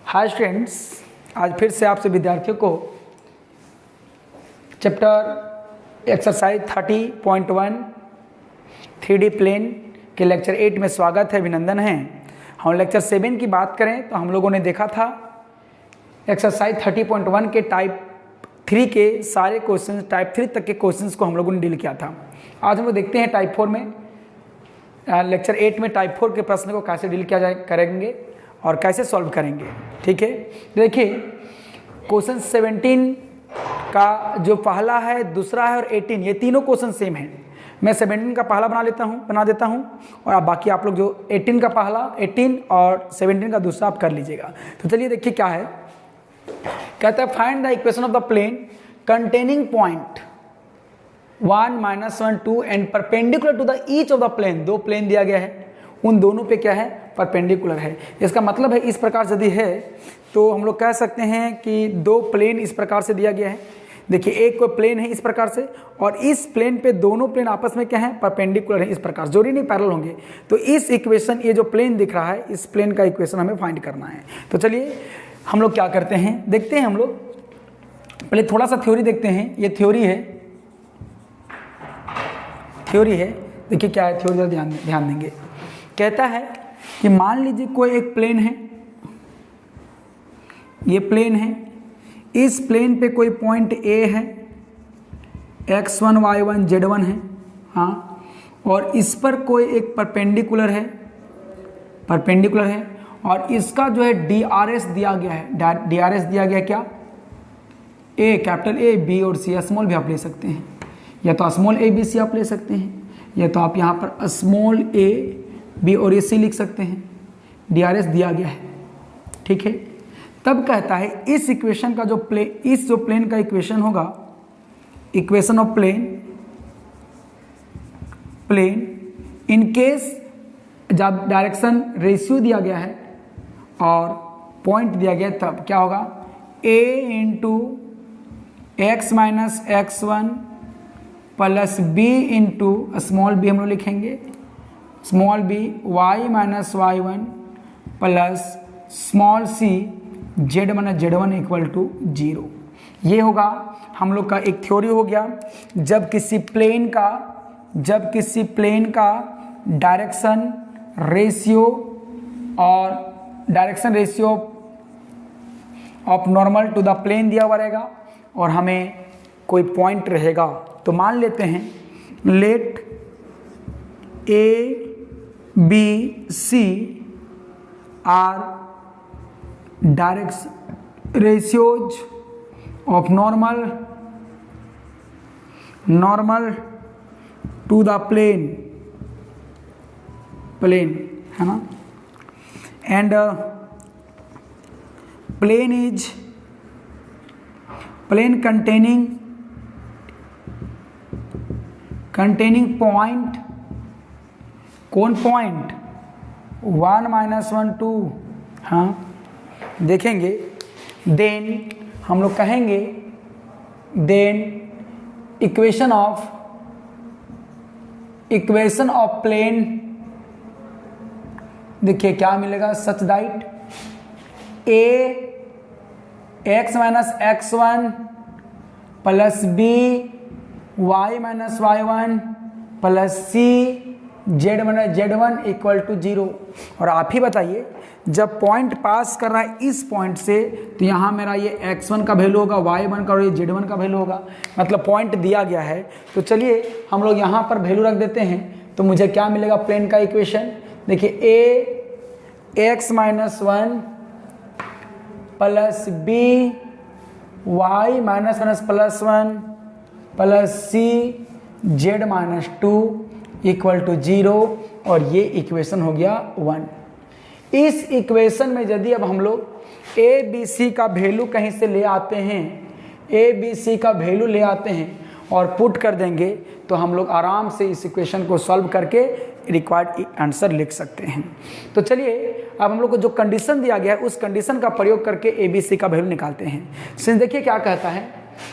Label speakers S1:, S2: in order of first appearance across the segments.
S1: Hi students, आज फिर से आपसे विद्यार्थियों को चैप्टर एक्सरसाइज 30.1 3D प्लेन के लेक्चर 8 में स्वागत है, अभिनंदन है। हम लेक्चर 7 की बात करें तो हम लोगों ने देखा था एक्सरसाइज 30.1 के टाइप 3 के सारे क्वेश्चन, टाइप 3 तक के क्वेश्चंस को हम लोगों ने डील किया था। आज हम लोग देखते हैं टाइप 4 में, लेक्चर 8 में टाइप 4 के प्रश्न को कैसे डील किया जाए करेंगे और कैसे सॉल्व करेंगे। ठीक है, देखिए क्वेश्चन 17 का जो पहला है, दूसरा है और 18, ये तीनों क्वेश्चन सेम है। मैं 17 का पहला बना देता हूँ और आप बाकी आप लोग जो 18 का पहला 18 और 17 का दूसरा आप कर लीजिएगा। तो चलिए देखिए क्या है, कहता है find the equation of the plane containing point 1, -1, 2 and perpendicular to the each of the plane. दो प्लेन दिया गया है, उन दोनों पे क्या है, परपेंडिकुलर है। इसका मतलब है इस प्रकार से यदि है तो हम लोग कह सकते हैं कि दो प्लेन इस प्रकार से दिया गया है। देखिए एक प्लेन है इस प्रकार से और इस प्लेन पे दोनों प्लेन आपस में क्या है, परपेंडिकुलर है। इस प्रकार जोड़ी नहीं, पैरेलल होंगे। तो इस इक्वेशन, ये जो प्लेन दिख रहा है, इस प्लेन का इक्वेशन हमें फाइंड करना है। तो चलिए हम लोग क्या करते हैं, देखते हैं। हम लोग पहले थोड़ा सा थ्योरी देखते हैं। ये थ्योरी है। देखिए क्या है थ्योरी, ध्यान देंगे। कहता है कि मान लीजिए कोई एक प्लेन है, ये प्लेन है, इस प्लेन पे कोई पॉइंट ए है, x1 y1 z1 है, हाँ, और इस पर कोई एक परपेंडिकुलर है और इसका जो है DRS दिया गया है। DRS दिया गया क्या, ए, कैपिटल ए, बी और सी, स्मॉल भी आप ले सकते हैं, या तो स्मॉल ए बी सी आप ले सकते हैं, या तो आप यहाँ पर स्मॉल ए बी और ए सी लिख सकते हैं। DRS दिया गया है, ठीक है। तब कहता है इस इक्वेशन का जो प्लेन का इक्वेशन होगा, equation of plane in case जब डायरेक्शन रेशियो दिया गया है और पॉइंट दिया गया है, तब क्या होगा, a into x minus x1 plus b into small b हम लोग लिखेंगे, small b y minus y1 plus small c z minus z1 equal to 0। ये होगा हम लोग का एक थ्योरी हो गया। जब किसी प्लेन का direction ratio of normal to the plane दिया हुआ रहेगा और हमें कोई पॉइंट रहेगा, तो मान लेते हैं let A, B, C are direction ratios of normal to the plane है ना, एंड प्लेन कंटेनिंग पॉइंट, कौन पॉइंट, 1, -1, 2, हाँ, देखेंगे। देन हम लोग कहेंगे, देन इक्वेशन ऑफ प्लेन, देखिए क्या मिलेगा, such that a x minus x1 plus b y minus y1 plus c z minus z1 equal to 0। और आप ही बताइए, जब पॉइंट पास कर रहा है इस पॉइंट से, तो यहाँ मेरा ये x1 का वैल्यू होगा, y1 का और ये z1 का वैल्यू होगा, मतलब पॉइंट दिया गया है। तो चलिए हम लोग यहाँ पर वैल्यू रख देते हैं, तो मुझे क्या मिलेगा प्लेन का इक्वेशन। देखिए a x minus 1 plus b y minus minus plus 1 plus c z minus 2 equal to 0, और ये इक्वेशन हो गया 1। इस इक्वेशन में यदि अब हम लोग a b c का वैल्यू कहीं से ले आते हैं, और पुट कर देंगे, तो हम लोग आराम से इस इक्वेशन को सॉल्व करके रिक्वायर्ड आंसर लिख सकते हैं। तो चलिए अब हम लोग को जो कंडीशन दिया गया है, उस कंडीशन का प्रयोग करके ए बी सी का वैल्यू निकालते हैं। सिंस देखिए क्या कहता है,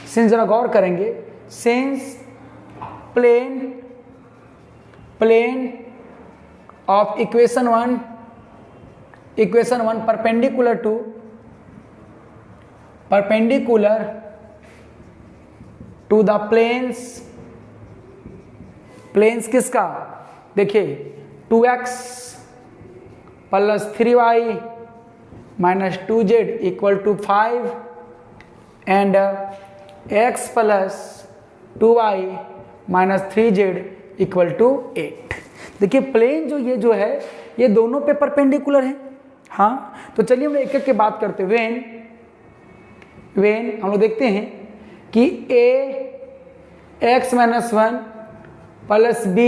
S1: सिंस जरा गौर करेंगे, since plane of equation one perpendicular perpendicular to the planes किसका, देखिए 2x plus 3y minus 2z equal to 5 and x plus 2y minus 3z equal to 8। देखिए प्लेन जो है ये दोनों पे परपेंडिकुलर है। हाँ, तो चलिए हम लोग एक एक के बात करते हैं। वेन हम लोग देखते हैं कि x minus 1 plus b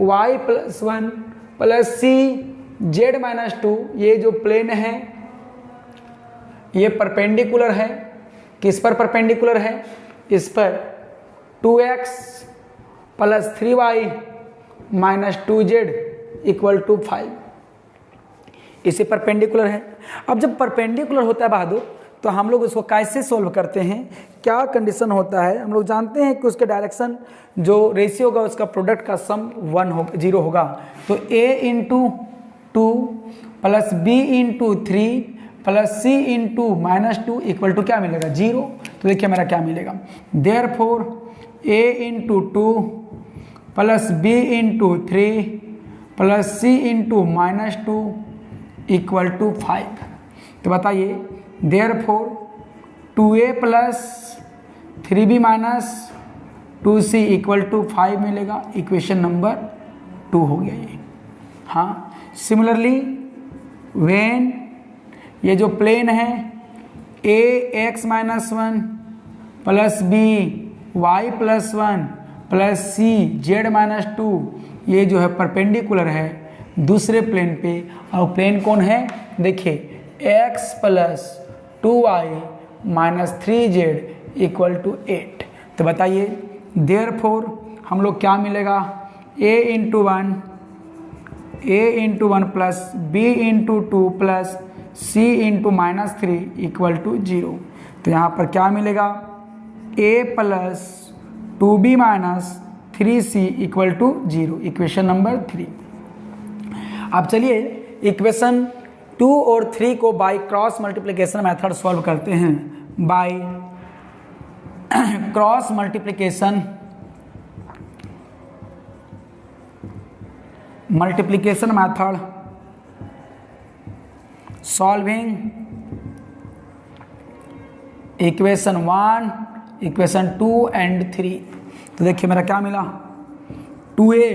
S1: y plus 1 plus c z minus 2, ये जो प्लेन है ये परपेंडिकुलर है। किस पर परपेंडिकुलर है, इस पर 2x plus 3y minus 2z equal to 5, इसे परपेंडिकुलर है। अब जब परपेंडिकुलर होता है बहादुर, तो हम लोग उसको कैसे सोल्व करते हैं, क्या कंडीशन होता है। हम लोग जानते हैं कि उसके डायरेक्शन जो रेशियो होगा उसका प्रोडक्ट का सम 0 होगा। तो a into 2 plus b into 3 plus c into minus 2 equal to क्या मिलेगा, 0। तो देखिए मेरा क्या मिलेगा, therefore a into 2 plus b into 3 plus c into minus 2 equal to 5। तो बताइए therefore 2a plus 3b minus 2c equal to 5 मिलेगा। इक्वेशन नंबर 2 हो गया ये। हाँ, सिमिलरली वेन ये जो प्लेन है a x minus 1 plus b y plus 1 plus c z minus 2, ये जो है परपेंडिकुलर है दूसरे प्लेन पे। और प्लेन कौन है, देखिए x plus 2y minus 3z equal to 8। तो बताइए देयरफॉर हम लोग क्या मिलेगा, a into 1 plus b into 2 plus c into minus 3 equal to 0। तो यहाँ पर क्या मिलेगा, a plus 2b minus 3c equal to 0, equation number 3। अब चलिए इक्वेशन 2 और 3 को by cross multiplication method solve करते हैं। By cross multiplication method solving equation 1, equation 2 and 3। तो देखिए मेरा क्या मिला, 2a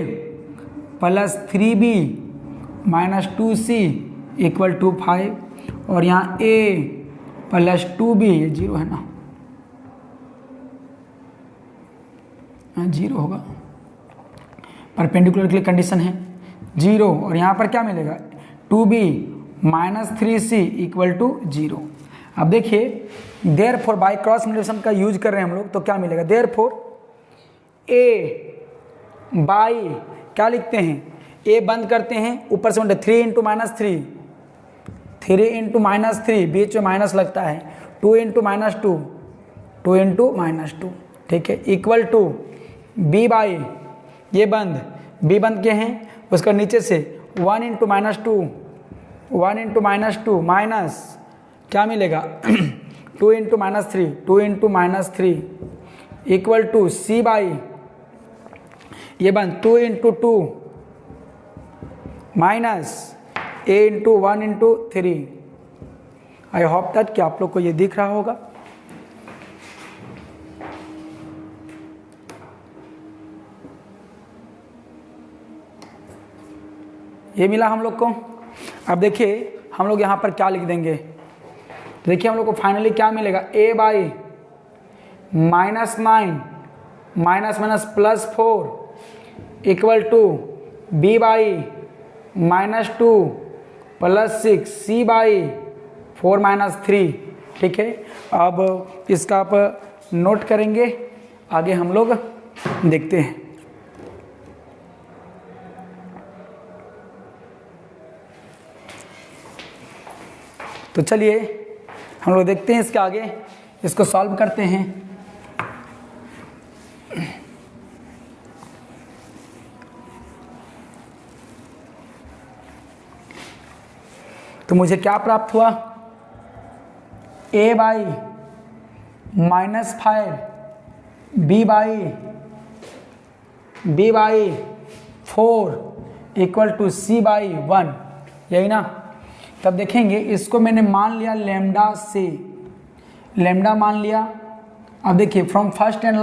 S1: plus 3b minus 2c equal to 5, और यहाँ a प्लस 2b, ये 0 है ना, 0 होगा, परपेंडिकुलर के लिए कंडीशन है 0। और यहाँ पर क्या मिलेगा, 2b minus 3c equal to 0। अब देखिए देयरफॉर बाय क्रॉस मल्टीप्लिकेशन का यूज कर रहे हैं हम लोग, तो क्या मिलेगा, देयरफॉर a बाई क्या लिखते हैं, a बंद करते हैं, ऊपर से 3 इंटू माइनस 3 इंटू माइनस 3, बीच में माइनस लगता है, 2 इंटू माइनस 2 इंटू माइनस 2, ठीक है, इक्वल टू b बाई, ये बंद, b बंद के हैं, उसका नीचे से 1 इंटू माइनस 2 माइनस क्या मिलेगा 2 into minus 3 equal to c by, ये बंद 2 into 2 minus a into 1 into 3। I hope that कि आप लोग को ये दिख रहा होगा। ये मिला हम लोग को। अब देखिए हम लोग यहाँ पर क्या लिख देंगे, देखिए हम लोग को फाइनली क्या मिलेगा, a by minus 9 minus plus 4 equal to b by minus 2 plus 6 c by 4 minus 3, ठीक है। अब इसका आप नोट करेंगे, आगे हम लोग देखते हैं। तो चलिए हम लोग देखते हैं इसके आगे, इसको सॉल्व करते हैं। तो मुझे क्या प्राप्त हुआ, a by -5 b/4 equal to c/1, यही ना। तब देखेंगे इसको मैंने मान लिया लैम्डा से, लैम्डा मान लिया। अब देखिए from first and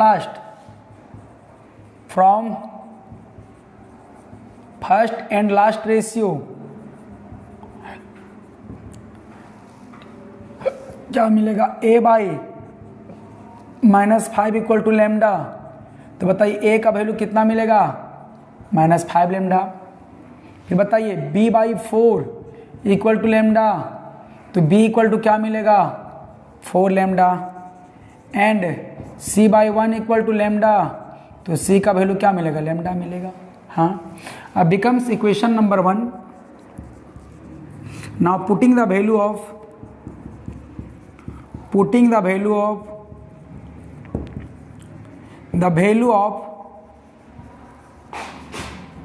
S1: last ratio क्या मिलेगा, a/-5 इक्वल टू लैम्डा। तो बताइए a का वैल्यू कितना मिलेगा, -5 लैम्डा। फिर बताइए b/4 इक्वल टू लैम्डा, तो b इक्वल टू क्या मिलेगा, 4 lambda. And c/1 equal to lambda, तो c का वैल्यू क्या मिलेगा, लैम्डा मिलेगा। हाँ, अब becomes equation number 1। Now putting the value of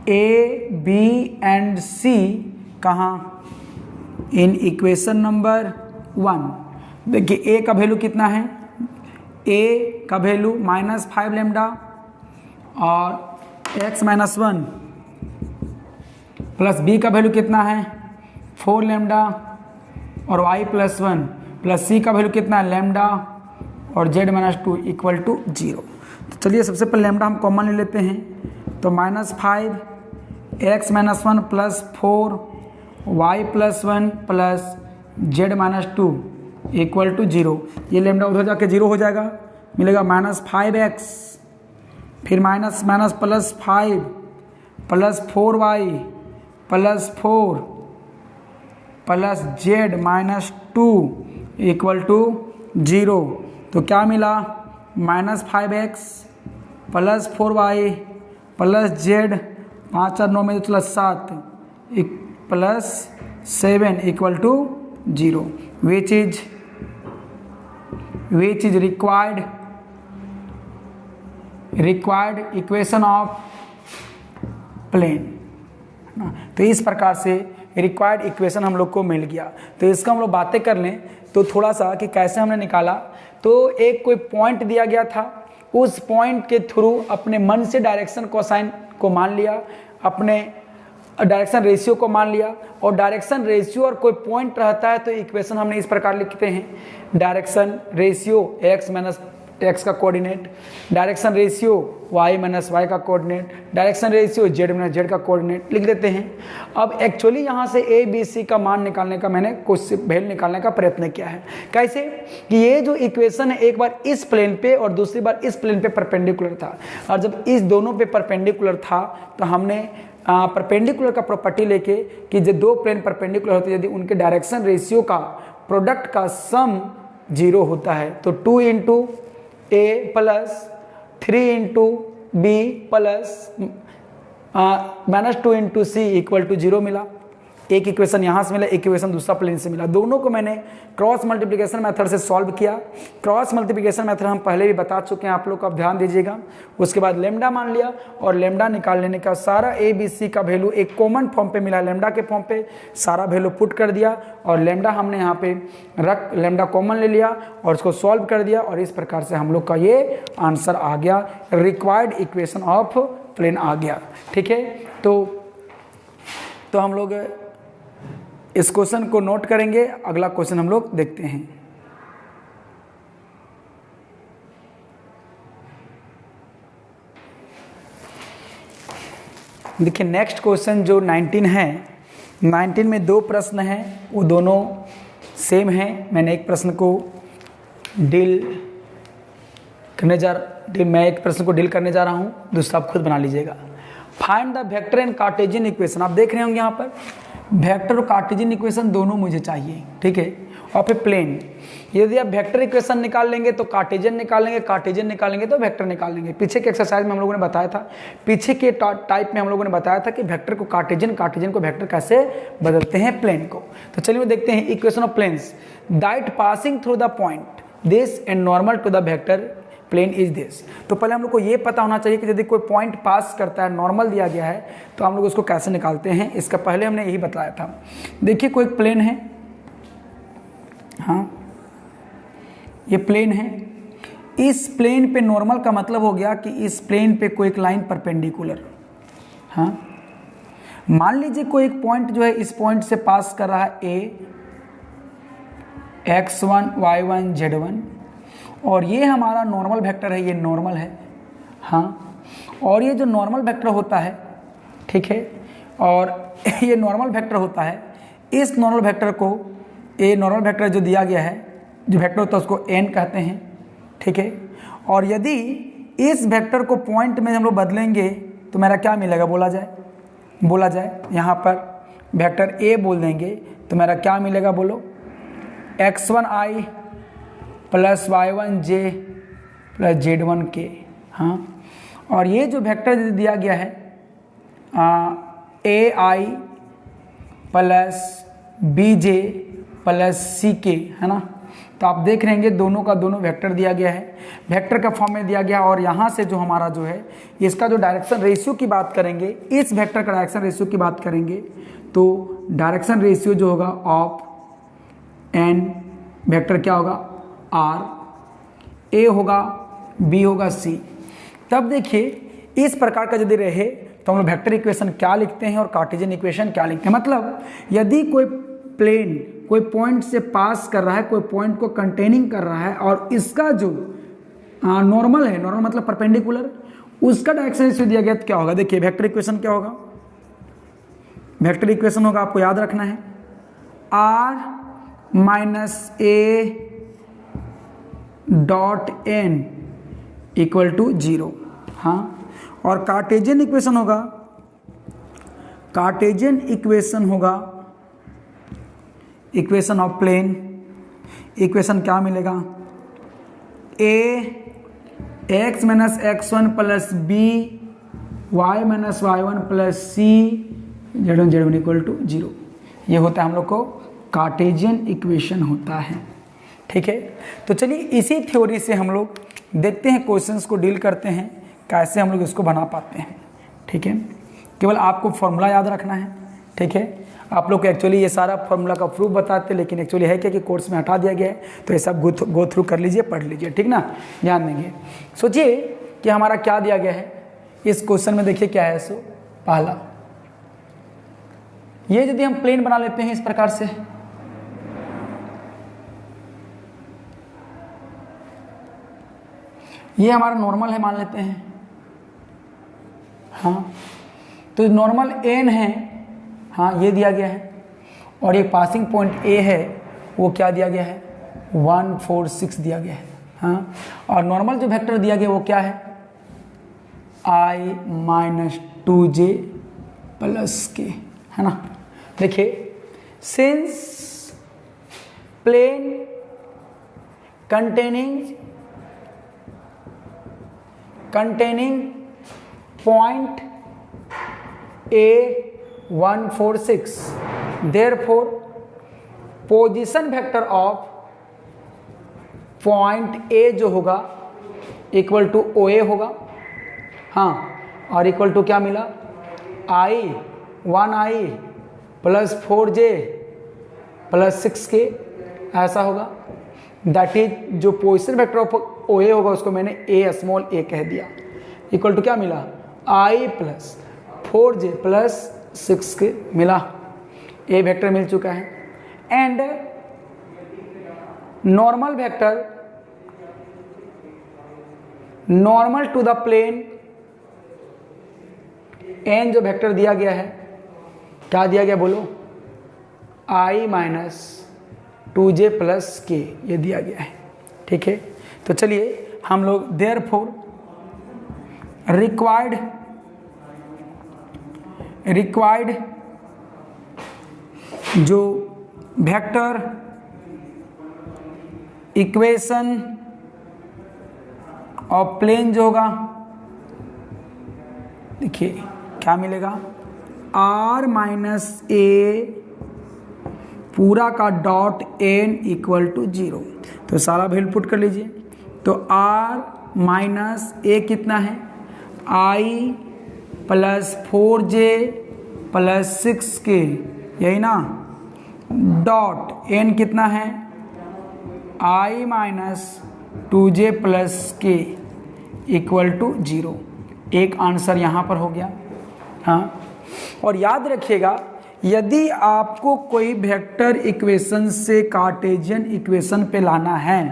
S1: a, b and c कहाँ, इन इक्वेशन नंबर 1। देखिए a का वैल्यू कितना है, a का वैल्यू -5 लैम्डा और x-1 प्लस b का वैल्यू कितना है, 4 लैम्डा और y+1 प्लस c का वैल्यू कितना है, लैम्डा और z-2 इक्वल टू 0। तो चलिए सबसे पहले लैम्डा हम कॉमन ले लेते हैं। तो -5 x-1 plus 4 y+1 plus z-2 equal to 0। ये लैम्डा उधर जाके 0 हो जाएगा, मिलेगा -5x, फिर minus plus 5 plus 4y plus 4 plus z-2 equal to 0। तो क्या मिला, -5x plus 4y plus z, 5 और 9 में तो 7 plus 7 equal to 0, which is required equation of plane. तो इस प्रकार से रिक्वायर्ड इक्वेशन हम लोग को मिल गया। तो इसका हम लोग बातें कर लें तो थोड़ा सा कि कैसे हमने निकाला। तो एक कोई पॉइंट दिया गया था, उस पॉइंट के थ्रू अपने मन से डायरेक्शन कोसाइन को मान लिया, अपने डायरेक्शन रेशियो को मान लिया, और डायरेक्शन रेशियो और कोई पॉइंट रहता है तो इक्वेशन हमने इस प्रकार लिखते हैं, डायरेक्शन रेशियो x का कोऑर्डिनेट, डायरेक्शन रेशियो y का कोऑर्डिनेट, डायरेक्शन रेशियो z का कोऑर्डिनेट लिख देते हैं। अब एक्चुअली यहाँ से a b c का मान निकालने का मैंने कुछ वैल्यू निकालने का प्रयत्न किया है। कैसे कि ये जो इक्वेशन है एक बार इस प्लेन पे और दूसरी बार इस प्लेन पे परपेंडिकुलर था, और जब इस दोनों पे परपेंडिकुलर था तो हमने परपेंडिकुलर का प्रॉपर्टी लेके कि जो दो प्लेन परपेंडिकुलर होते हैं यदि उनके डायरेक्शन रेशियो का प्रोडक्ट का सम 0 होता है तो 2 into a plus 3 into B plus -2 into C equal to 0 मिला। एक इक्वेशन यहाँ से मिला, एक इक्वेशन दूसरा प्लेन से मिला। दोनों को मैंने क्रॉस मल्टीप्लिकेशन मेथड से सॉल्व किया। क्रॉस मल्टीप्लिकेशन मेथड हम पहले भी बता चुके हैं, आप लोग आप ध्यान दीजिएगा। उसके बाद लेमडा मान लिया और लेमडा निकाल लेने का सारा ए बी सी का वैल्यू एक कॉमन फॉर्म पे मिला, लेमडा के फॉर्म पे सारा वैल्यू पुट कर दिया और लेमडा हमने यहाँ पे रख लेमडा कॉमन ले लिया और उसको सॉल्व कर दिया, और इस प्रकार से हम लोग का ये आंसर आ गया, रिक्वायर्ड इक्वेशन ऑफ प्लेन आ गया। ठीक है, तो हम लोग इस क्वेश्चन को नोट करेंगे। अगला क्वेश्चन हम लोग देखते हैं। देखिए नेक्स्ट क्वेश्चन जो 19 है, 19 में दो प्रश्न हैं, वो दोनों सेम हैं। मैंने एक प्रश्न को मैं एक प्रश्न को डील करने जा रहा हूँ, दूसरा आप खुद बना लीजिएगा। Find the vector and Cartesian equation. आप देख रहे होंगे यहाँ पर वेक्टर और कार्टेशियन इक्वेशन दोनों मुझे चाहिए। ठीक है, और फिर प्लेन। यदि आप वेक्टर इक्वेशन निकाल लेंगे तो कार्टेशियन निकाल लेंगे, कार्टेशियन निकाल लेंगे तो वेक्टर निकाल लेंगे। पीछे के एक्सरसाइज में हम लोगों ने बताया था, पीछे के टाइप में हम लोगों ने बताया था कि वेक्टर को कार्टेशियन, कार्टेशियन को वेक्टर कैसे बदलते हैं प्लेन को। तो चलिए देखते हैं equation of planes that passing through the point this and normal to the vector plane is this. तो पहले हम लोग को ये पता होना चाहिए कि यदि कोई पॉइंट पास करता है, नॉर्मल दिया गया है, तो हम लोग उसको कैसे निकालते हैं। इसका पहले हमने यही बताया था। देखिए कोई प्लेन है, हाँ ये प्लेन है, इस प्लेन पे नॉर्मल का मतलब हो गया कि इस प्लेन पे कोई एक लाइन परपेंडिकुलर, हाँ, मान लीजिए कोई एक पॉइंट जो है इस पॉइंट से पास कर रहा है ए, x1 y1 z1, और ये हमारा नॉर्मल वेक्टर है, ये नॉर्मल है, हाँ, और ये जो नॉर्मल वेक्टर होता है, ठीक है, और ये नॉर्मल वेक्टर होता है, इस नॉर्मल वेक्टर को, ये नॉर्मल वेक्टर जो दिया गया है, जो वेक्टर होता है उसको n कहते हैं, ठीक है, और यदि इस वेक्टर को पॉइंट में हम लोग बदलेंगे तो मेरा क्या मिलेगा, बोला जाए यहाँ पर वेक्टर a बोल देंगे तो मेरा क्या मिलेगा, बोलो, x1i plus y1j plus z1k, हाँ, और ये जो वेक्टर दिया गया है ai plus bj plus ck, है ना, तो आप देख रहेंगे दोनों का दोनों वेक्टर दिया गया है, वेक्टर का फॉर्म में दिया गया, और यहाँ से जो हमारा जो है इसका जो डायरेक्शन रेशियो की बात करेंगे, इस वेक्टर का डायरेक्शन रेशियो की बात करेंगे तो डायरेक्शन रेशियो जो होगा ऑफ एन वेक्टर क्या होगा, आर, ए होगा, बी होगा, सी। तब देखिए इस प्रकार का यदि रहे तो हम लोग वेक्टर इक्वेशन क्या लिखते हैं और कार्टेशियन इक्वेशन क्या लिखते हैं। मतलब यदि कोई प्लेन कोई पॉइंट से पास कर रहा है, कोई पॉइंट को कंटेनिंग कर रहा है, और इसका जो नॉर्मल है, नॉर्मल मतलब परपेंडिकुलर, उसका डायरेक्शन रेशियो दिया गया तो क्या होगा, देखिए वेक्टर इक्वेशन क्या होगा, वेक्टर इक्वेशन होगा, आपको याद रखना है, r minus a dot n equal to 0, हाँ, और कार्टेशियन इक्वेशन होगा, कार्टेशियन इक्वेशन होगा इक्वेशन ऑफ प्लेन, इक्वेशन क्या मिलेगा, a x minus x1 plus b y minus y1 plus c z1 equal to 0। ये होता है हम लोग को कार्टेशियन इक्वेशन होता है, ठीक है। तो चलिए इसी थ्योरी से हम लोग देखते हैं, क्वेश्चंस को डील करते हैं, कैसे हम लोग इसको बना पाते हैं, ठीक है। केवल आपको फॉर्मूला याद रखना है, ठीक है। आप लोग को एक्चुअली ये सारा फॉर्मूला का प्रूफ बताते, लेकिन एक्चुअली है क्या कि कोर्स में हटा दिया गया है, तो ये सब गो थ्रू कर लीजिए, पढ़ लीजिए, ठीक ना, ध्यान देंगे। सोचिए कि हमारा क्या दिया गया है इस क्वेश्चन में, देखिए क्या है। सो पहला, ये यदि हम प्लेन बना लेते हैं इस प्रकार से, ये हमारा नॉर्मल है मान लेते हैं, हाँ, तो नॉर्मल एन है, हाँ, ये दिया गया है, और एक पासिंग पॉइंट ए है, वो क्या दिया गया है, 1 4 6 दिया गया है, हाँ, और नॉर्मल जो वेक्टर दिया गया वो क्या है, i माइनस 2j प्लस के, है ना। देखिए since plane containing point A1 4 6, therefore position vector of point A जो होगा इक्वल टू ओ ए होगा, हाँ, और इक्वल टू क्या मिला,1i प्लस 4j प्लस 6k, ऐसा होगा। दैट इज जो पोजीशन वेक्टर ऑफ ओ ए होगा उसको मैंने ए स्मॉल ए कह दिया, इक्वल टू क्या मिला, i plus 4j plus 6k मिला, ए वेक्टर मिल चुका है। And normal vector normal to the plane n जो वेक्टर दिया गया है, क्या दिया गया बोलो, i माइनस 2j प्लस के, ये दिया गया है, ठीक है। तो चलिए हम लोग देयरफॉर रिक्वायर्ड जो वेक्टर इक्वेशन ऑफ प्लेन जो होगा, देखिए क्या मिलेगा, r माइनस ए पूरा का डॉट n इक्वल टू 0। तो सारा वैल्यू पुट कर लीजिए, तो r माइनस ए कितना है, i plus 4j plus 6k, यही ना, डॉट n कितना है, i माइनस 2j प्लस के इक्वल टू 0। एक आंसर यहाँ पर हो गया। हाँ, और याद रखिएगा यदि आपको कोई वेक्टर इक्वेशन से कार्टेशियन इक्वेशन पे लाना है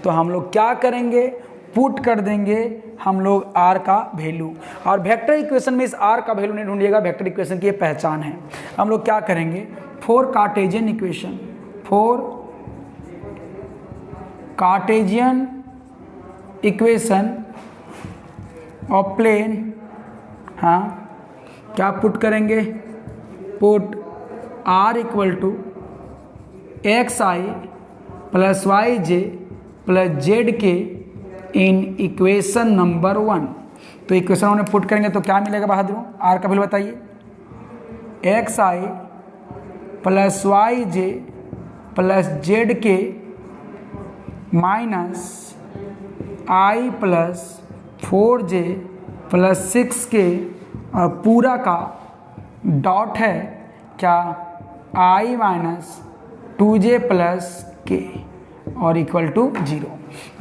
S1: तो हम लोग क्या करेंगे, पुट कर देंगे हम लोग r का वैल्यू। और वेक्टर इक्वेशन में इस r का वैल्यू नहीं ढूंढिएगा, वेक्टर इक्वेशन की ये पहचान है। हम लोग क्या करेंगे, for cartesian equation, for cartesian equation of plane, हाँ क्या पुट करेंगे, put r equal to x i plus y j plus z k in equation number 1। तो इक्वेशन में पुट करेंगे तो क्या मिलेगा बहादुर, r का वैल्यू बताइए, x i plus y j plus z के माइनस आई प्लस 4j प्लस 6k और पूरा का डॉट है क्या, i माइनस 2j प्लस के और इक्वल टू 0।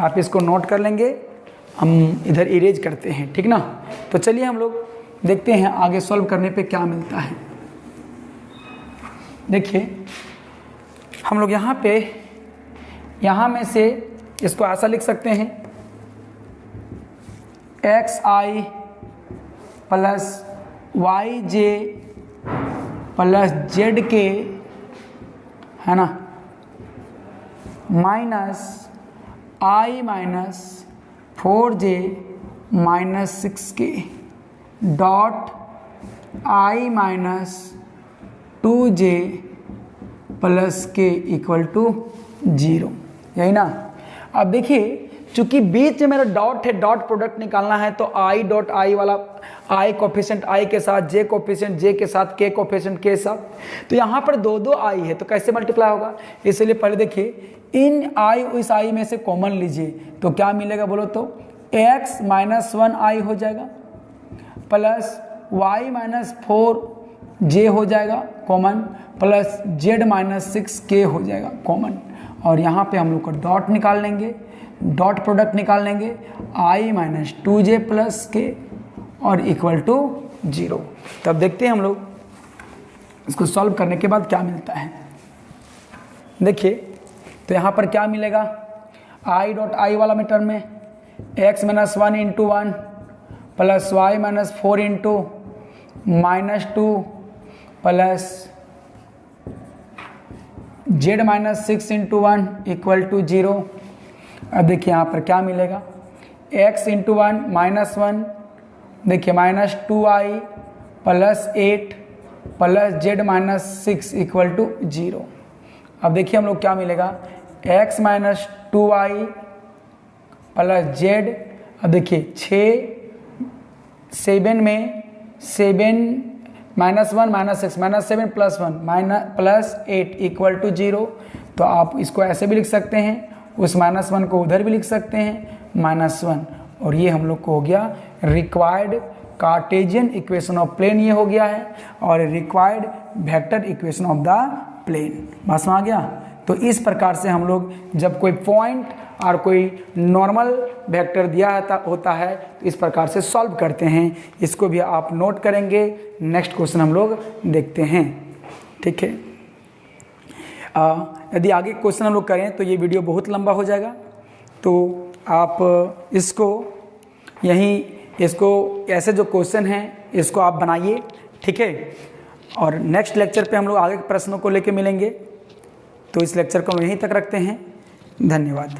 S1: आप इसको नोट कर लेंगे, हम इधर इरेज करते हैं, ठीक ना। तो चलिए हम लोग देखते हैं आगे सॉल्व करने पे क्या मिलता है। देखिए हम लोग यहाँ में से इसको ऐसा लिख सकते हैं, x i plus y j plus z के, है ना, minus I minus 4j minus 6k dot I minus 2j plus के इक्वल टू 0, यही ना। अब देखिए चूंकि बीच में मेरा डॉट है, डॉट प्रोडक्ट निकालना है, तो आई डॉट आई वाला आई कोफिशिएंट आई के साथ, जे कोफिशिएंट जे के साथ, के कोफिशिएंट के साथ, तो यहाँ पर दो आई है तो कैसे मल्टीप्लाई होगा। इसलिए पहले देखिए इन आई इस आई में से कॉमन लीजिए तो क्या मिलेगा बोलो तो, x माइनस 1 आई हो जाएगा प्लस y माइनस 4j हो जाएगा common, plus z minus 6k हो जाएगा कॉमन। और यहाँ पे हम लोग को डॉट निकाल लेंगे, डॉट प्रोडक्ट निकाल लेंगे, i माइनस 2j प्लस के और इक्वल टू 0। तब देखते हैं हम लोग इसको सॉल्व करने के बाद क्या मिलता है। देखिए तो यहाँ पर क्या मिलेगा, i डॉट आई वाला मीटर में x minus 1 into 1 plus y minus 4 into minus 2 plus z minus 6 into 1 equal to 0। अब देखिए यहाँ पर क्या मिलेगा, x इंटू 1 माइनस 1, देखिए minus 2i plus 8 plus z minus 6 equal to 0। अब देखिए हम लोग क्या मिलेगा, x minus 2i plus z, अब देखिए 7 में 7 minus 1 minus 6 minus 7 plus 1 minus plus 8 equal to 0। तो आप इसको ऐसे भी लिख सकते हैं, उस माइनस 1 को उधर भी लिख सकते हैं माइनस 1, और ये हम लोग को हो गया required cartesian equation of plane, ये हो गया है, और required vector equation of the plane. बस में आ गया। तो इस प्रकार से हम लोग जब कोई पॉइंट और कोई नॉर्मल वेक्टर दिया होता है तो इस प्रकार से सॉल्व करते हैं। इसको भी आप नोट करेंगे। नेक्स्ट क्वेश्चन हम लोग देखते हैं, ठीक है। यदि आगे क्वेश्चन हम लोग करें तो ये वीडियो बहुत लंबा हो जाएगा, तो आप इसको ऐसे जो क्वेश्चन हैं इसको आप बनाइए, ठीक है। और नेक्स्ट लेक्चर पे हम लोग आगे के प्रश्नों को लेके मिलेंगे। तो इस लेक्चर को हम यहीं तक रखते हैं। धन्यवाद।